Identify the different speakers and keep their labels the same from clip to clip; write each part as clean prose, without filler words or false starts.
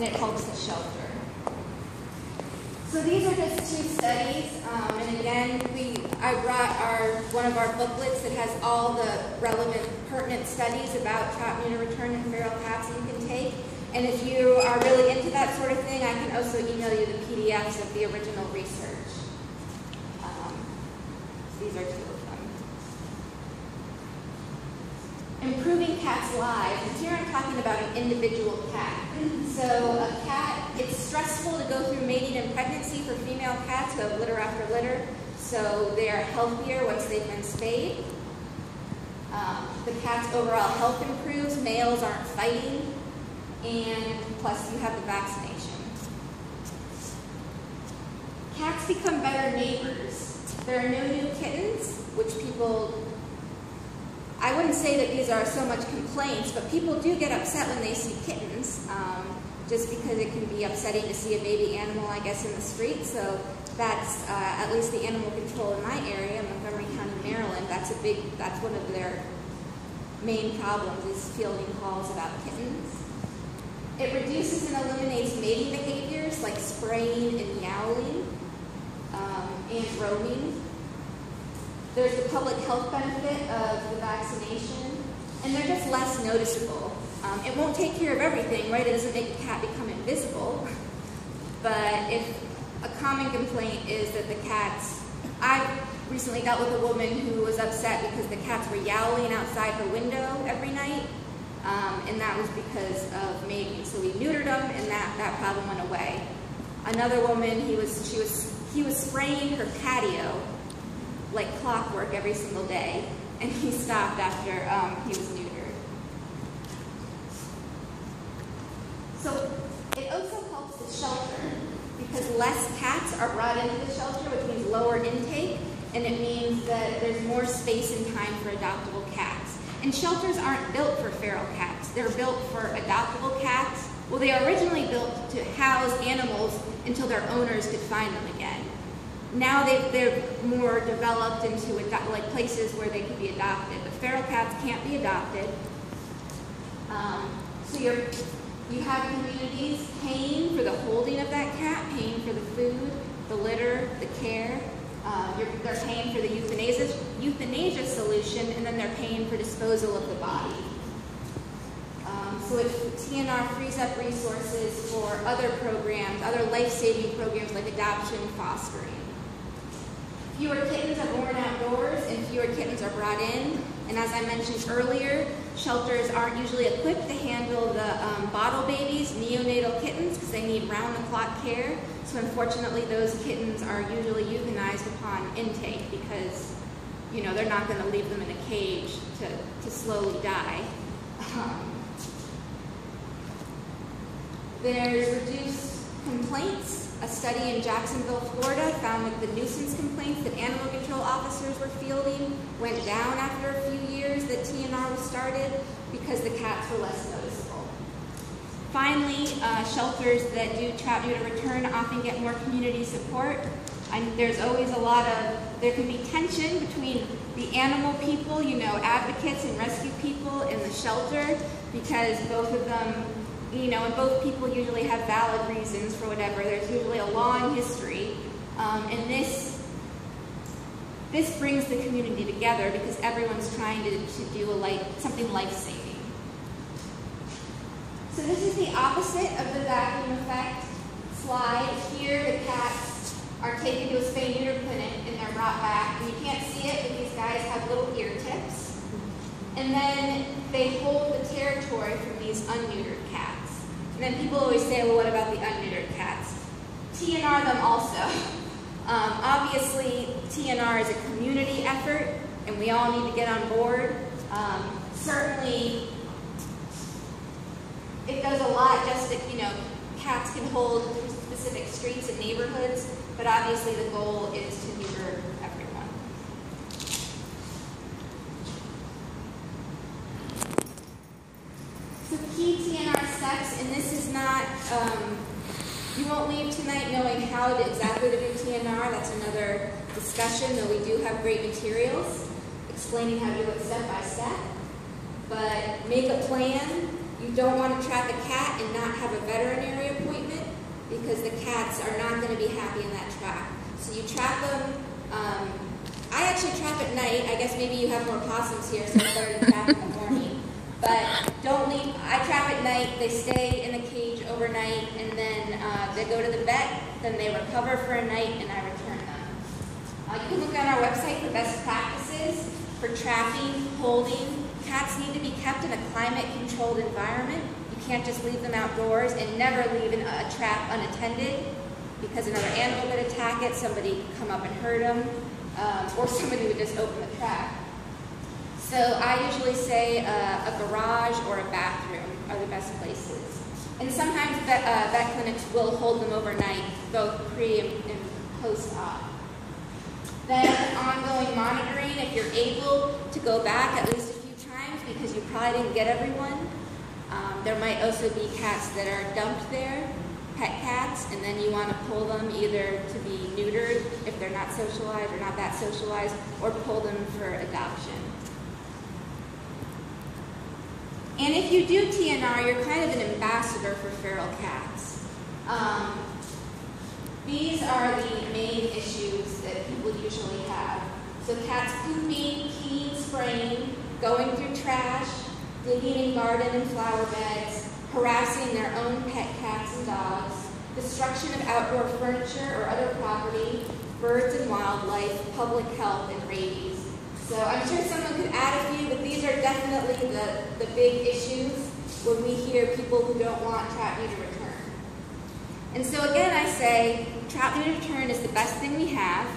Speaker 1: and it helps the shelter. So these are just two studies, and again, I brought one of our booklets that has all the relevant, pertinent studies about trap, neuter, return, and feral cats that you can take. And if you are really into that sort of thing, I can also email you the PDFs of the original research. These are two of them. Improving cats' lives. And here I'm talking about an individual cat. So a cat, it's stressful to go through mating and pregnancy for female cats who have litter after litter. So they are healthier once they've been spayed. The cat's overall health improves. Males aren't fighting. And plus you have the vaccination. Cats become better neighbors. There are no new kittens, which people, I wouldn't say that these are so much complaints, but people do get upset when they see kittens, just because it can be upsetting to see a baby animal, I guess, in the street. So that's, at least the animal control in my area, Montgomery County, Maryland, that's one of their main problems is fielding calls about kittens. It reduces and eliminates mating behaviors like spraying and yowling and roaming. There's the public health benefit of the vaccination, and they're just less noticeable. It won't take care of everything, right? It doesn't make a cat become invisible. But if a common complaint is that the cats, I've recently dealt with a woman who was upset because the cats were yowling outside her window every night. And that was because of mating. So we neutered them, and that problem went away. Another woman, he was spraying her patio like clockwork every single day, and he stopped after he was neutered. So it also helps the shelter because less cats are brought into the shelter, which means lower intake, and it means that there's more space and time for adoptable cats. And shelters aren't built for feral cats. They're built for adoptable cats. Well, they are originally built to house animals until their owners could find them again. Now they're more developed into like places where they could be adopted. But feral cats can't be adopted. So you have communities paying for the holding of that cat, paying for the food, the litter, the care. They're paying for the euthanasia solution, and then they're paying for disposal of the body. So TNR frees up resources for other programs, other life-saving programs like adoption and fostering. Fewer kittens are born outdoors, and fewer kittens are brought in. And as I mentioned earlier, shelters aren't usually equipped to handle the bottle babies, neonatal kittens, because they need round-the-clock care. So unfortunately, those kittens are usually euthanized upon intake because, you know, they're not going to leave them in a cage to slowly die. There's reduced complaints. A study in Jacksonville, Florida found that the nuisance complaints that animal control officers were fielding went down after a few years that TNR was started because the cats were less noticeable. Finally, shelters that do trap, neuter, return often get more community support. There's always there can be tension between the animal people, you know, advocates and rescue people in the shelter because both of them, you know, and both people usually have valid reasons for whatever. There's usually a long history. And this brings the community together because everyone's trying to do something life-saving. So this is the opposite of the vacuum effect slide. Here the cats are taken to a spay-neuter clinic and they're brought back. And you can't see it, but these guys have little ear tips. And then they hold the territory from these unneutered cats. And then people always say, well, what about the unneutered cats? TNR them also. Obviously, TNR is a community effort, and we all need to get on board. Certainly, it does a lot just that, you know, cats can hold specific streets and neighborhoods, but obviously the goal is to neuter everyone. So key TNR steps, and this is not, you won't leave tonight knowing how exactly to do TNR. That's another discussion, though we do have great materials explaining how to do it step by step. But make a plan. You don't want to trap a cat and not have a veterinary because the cats are not going to be happy in that trap. So you trap them. I actually trap at night. I guess maybe you have more possums here, so it's better to trap in the morning. But don't leave. I trap at night. They stay in the cage overnight, and then they go to the vet. Then they recover for a night, and I return them. You can look on our website for best practices for trapping, holding. Cats need to be kept in a climate-controlled environment. You can't just leave them outdoors, and never leave a trap unattended, because another animal could attack it, somebody could come up and hurt them, or somebody would just open the trap. So I usually say a garage or a bathroom are the best places. And sometimes vet clinics will hold them overnight, both pre and post-op. Then ongoing monitoring, if you're able to go back at least a few times because you probably didn't get everyone. There might also be cats that are dumped there, pet cats, and then you want to pull them either to be neutered if they're not socialized or not that socialized, or pull them for adoption. And if you do TNR, you're kind of an ambassador for feral cats. These are the main issues that people usually have. So cats pooping, peeing, spraying, going through trash, digging in garden and flower beds, harassing their own pet cats and dogs, destruction of outdoor furniture or other property, birds and wildlife, public health, and rabies. So I'm sure someone could add a few, but these are definitely the big issues when we hear people who don't want trap, neuter, return. And so again, I say trap, neuter, return is the best thing we have,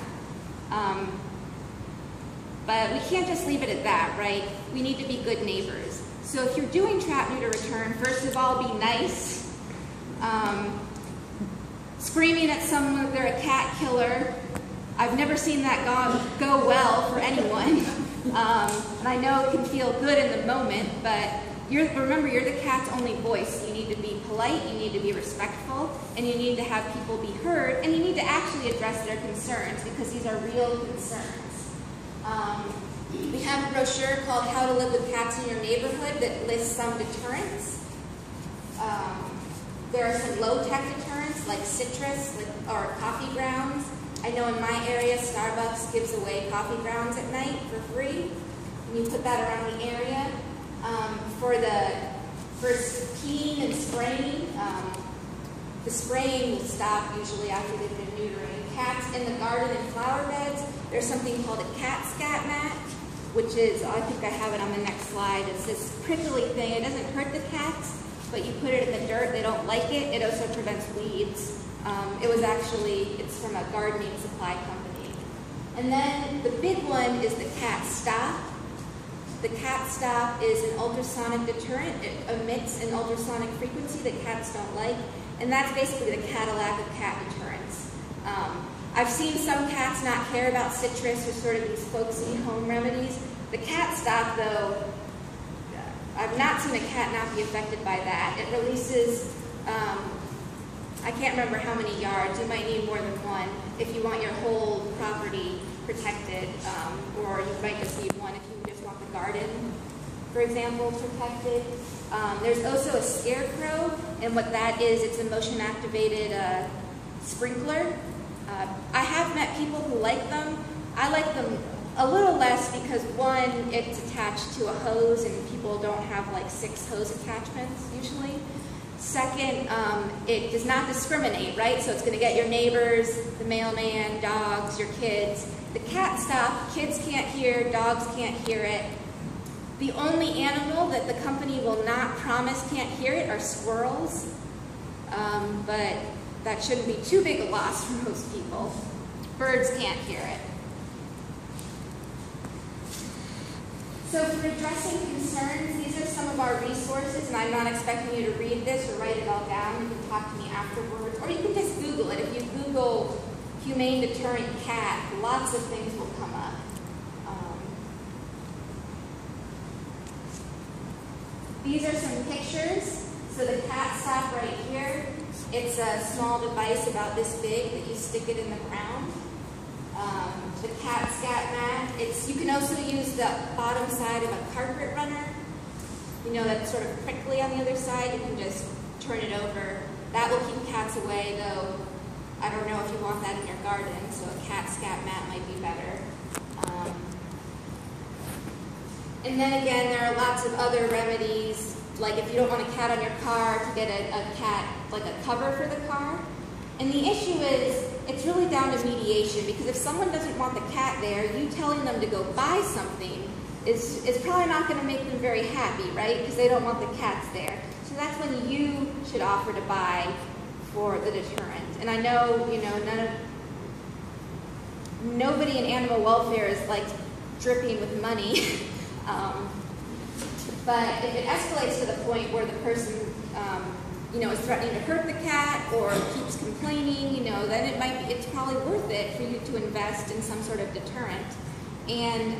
Speaker 1: but we can't just leave it at that, right? We need to be good neighbors. So if you're doing trap, neuter, return, first of all, be nice. Screaming at someone if they're a cat killer, I've never seen that go well for anyone. And I know it can feel good in the moment, but remember, you're the cat's only voice. You need to be polite, you need to be respectful, and you need to have people be heard, and you need to actually address their concerns, because these are real concerns. We have a brochure called How to Live with Cats in Your Neighborhood that lists some deterrents. There are some low-tech deterrents like citrus or coffee grounds. I know in my area, Starbucks gives away coffee grounds at night for free. And you put that around the area. For peeing and spraying, the spraying will stop usually after they've been neutering. Cats in the garden and flower beds, there's something called a cat scat mat, which is, I think I have it on the next slide. It's this prickly thing. It doesn't hurt the cats, but you put it in the dirt, they don't like it. It also prevents weeds. It's from a gardening supply company. And then the big one is the Cat Stop. The Cat Stop is an ultrasonic deterrent. It emits an ultrasonic frequency that cats don't like, and that's basically the Cadillac of cat deterrents. I've seen some cats not care about citrus or sort of these folksy home remedies. The Cat Stop, though, I've not seen a cat not be affected by that. It releases, I can't remember how many yards. You might need more than one if you want your whole property protected, or you might just need one if you just want the garden, for example, protected. There's also a scarecrow, and what that is, it's a motion-activated sprinkler. I have met people who like them. I like them a little less because, one, it's attached to a hose, and people don't have like 6 hose attachments usually. Second, it does not discriminate, right? So it's going to get your neighbors, the mailman, dogs, your kids. The Cat Stop, kids can't hear, dogs can't hear it. The only animal that the company will not promise can't hear it are squirrels, but that shouldn't be too big a loss for most people. Birds can't hear it. So for addressing concerns, these are some of our resources, and I'm not expecting you to read this or write it all down. You can talk to me afterwards, or you can just Google it. If you Google humane deterrent cat, lots of things will come up. These are some pictures. So the Cat Stop right here, it's a small device about this big that you stick it in the ground. The Cat Scat Mat, you can also use the bottom side of a carpet runner. You know, that's sort of prickly on the other side. You can just turn it over That will keep cats away, though I don't know if you want that in your garden, so a cat scat mat might be better. And then again, there are lots of other remedies, like if you don't want a cat on your car, to get a cat, like a cover for the car. And the issue is, it's really down to mediation, because if someone doesn't want the cat there, you telling them to go buy something is probably not going to make them very happy, right? Because they don't want the cats there. So that's when you should offer to buy for the deterrent. And I know, you know, nobody in animal welfare is like dripping with money. But if it escalates to the point where the person, you know, is threatening to hurt the cat or keeps complaining, you know, then it's probably worth it for you to invest in some sort of deterrent. And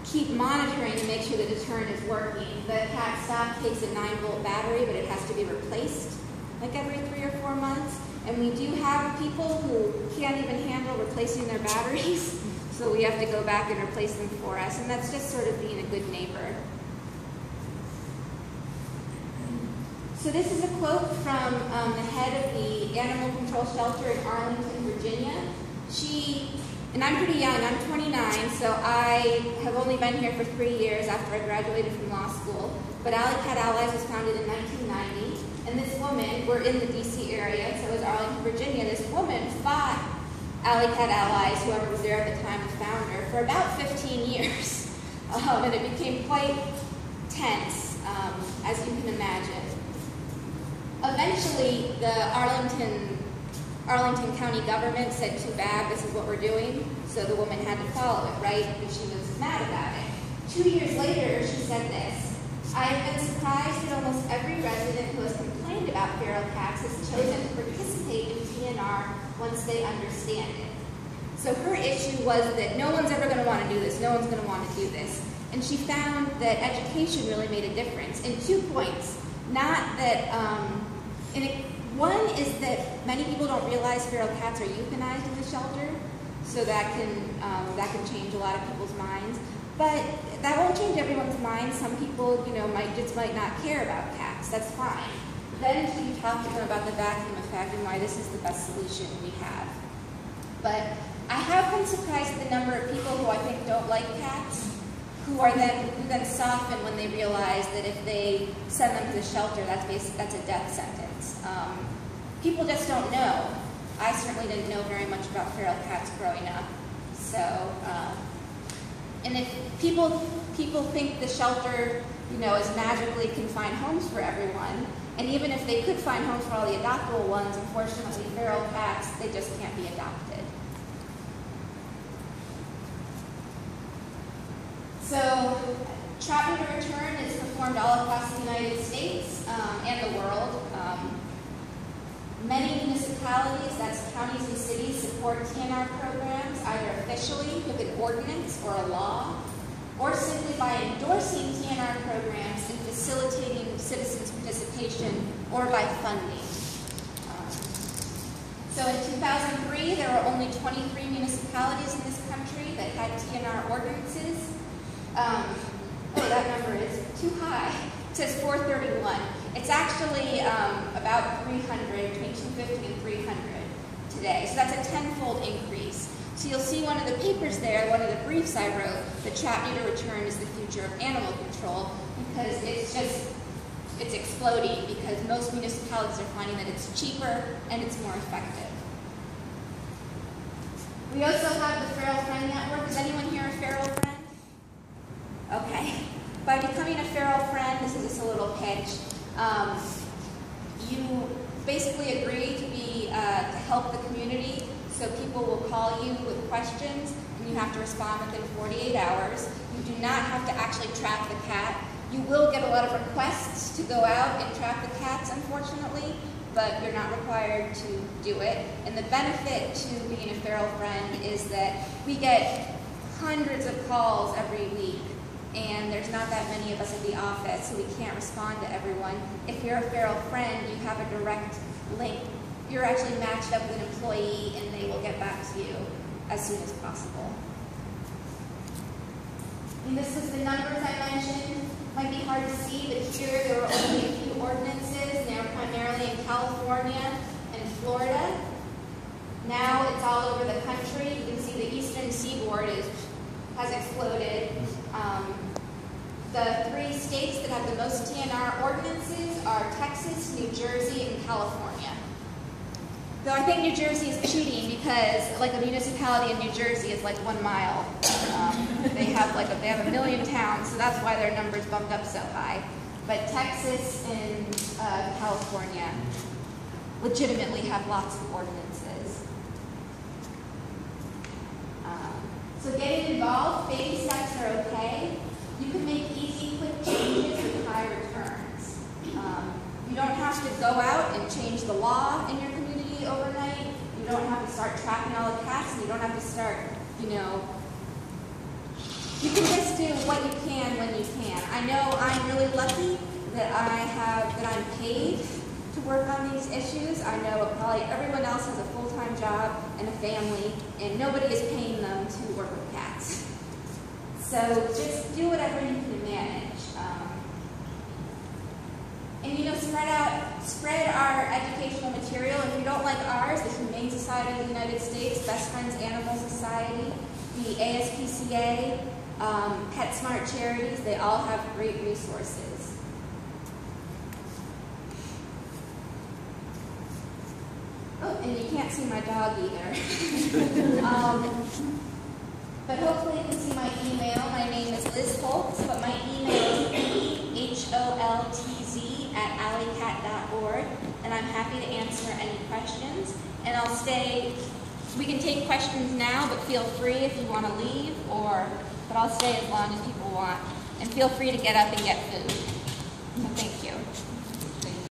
Speaker 1: keep monitoring to make sure the deterrent is working. The cat stop takes a 9-volt battery, but it has to be replaced like every 3 or 4 months. And we do have people who can't even handle replacing their batteries, so we have to go back and replace them for us. And that's just sort of being a good neighbor. So this is a quote from the head of the animal control shelter in Arlington, Virginia. And I'm pretty young, I'm 29, so I have only been here for 3 years after I graduated from law school. But Alley Cat Allies was founded in 1990, and this woman, we're in the DC area, so it was Arlington, Virginia, this woman fought Alley Cat Allies, whoever was there at the time, the founder, for about 15 years. And it became quite tense, as you can imagine. Eventually, the Arlington County government said, too bad, this is what we're doing, so the woman had to follow it, right? But she was mad about it. 2 years later, she said this: I have been surprised that almost every resident who has complained about feral cats has chosen to participate in TNR once they understand it. So her issue was that no one's ever going to want to do this, no one's going to want to do this. And she found that education really made a difference in 2 points. Not that, one is that many people don't realize feral cats are euthanized in the shelter, so that can change a lot of people's minds. But that won't change everyone's mind. Some people, you know, might not care about cats. That's fine. Then you talk to them about the vacuum effect and why this is the best solution we have. But I have been surprised at the number of people who I think don't like cats, who then soften when they realize that if they send them to the shelter, that's a death sentence. People just don't know. I certainly didn't know very much about feral cats growing up. So, and if people think the shelter, you know, is magically can find homes for everyone, and even if they could find homes for all the adoptable ones, unfortunately, feral cats, they just can't be adopted. So, trap neuter return is performed all across the United States and the world. Many municipalities, that's counties and cities, support TNR programs either officially with an ordinance or a law, or simply by endorsing TNR programs and facilitating citizens' participation, or by funding. So in 2003, there were only 23 municipalities in this country that had TNR ordinances. That number is too high. It says 431. It's actually about 300, between 250 and 300 today. So that's a 10-fold increase. So you'll see one of the papers there, one of the briefs I wrote, that trap neuter return is the future of animal control, because it's exploding, because most municipalities are finding that it's cheaper and it's more effective. We also have the Feral Friend Network. Is anyone here a feral friend? Okay. By becoming a feral friend, this is just a little pitch. You basically agree to help the community, so people will call you with questions, and you have to respond within 48 hours. You do not have to actually trap the cat. You will get a lot of requests to go out and trap the cats, unfortunately, but you're not required to do it. And the benefit to being a feral friend is that we get hundreds of calls every week, and there's not that many of us at the office, so we can't respond to everyone. If you're a feral friend, you have a direct link. You're actually matched up with an employee, and they will get back to you as soon as possible. And this is the numbers I mentioned. Might be hard to see, but here there were only a few ordinances California, and Florida. Now it's all over the country. You can see the eastern seaboard has exploded. The 3 states that have the most TNR ordinances are Texas, New Jersey, and California. Though I think New Jersey is cheating because, like, a municipality in New Jersey is like 1 mile. They have a million towns, so that's why their numbers bumped up so high. But Texas and California legitimately have lots of ordinances. So getting involved, baby steps are okay. You can make easy, quick changes with high returns. You don't have to go out and change the law in your community overnight. You don't have to start trapping all the cats, and you don't have to start, you can just do what you can when you can. I know I'm really lucky that I'm paid to work on these issues. I know probably everyone else has a full-time job and a family, and nobody is paying them to work with cats. So just do whatever you can manage. And spread our educational material. If you don't like ours, the Humane Society of the United States, Best Friends Animal Society, the ASPCA, PetSmart Charities, they all have great resources. Oh, and you can't see my dog either. But hopefully you can see my email. My name is Liz Holtz, but my email is holtz@alleycat.org, and I'm happy to answer any questions. And we can take questions now, but feel free if you want to leave, but I'll stay as long as people want. And feel free to get up and get food. So thank you.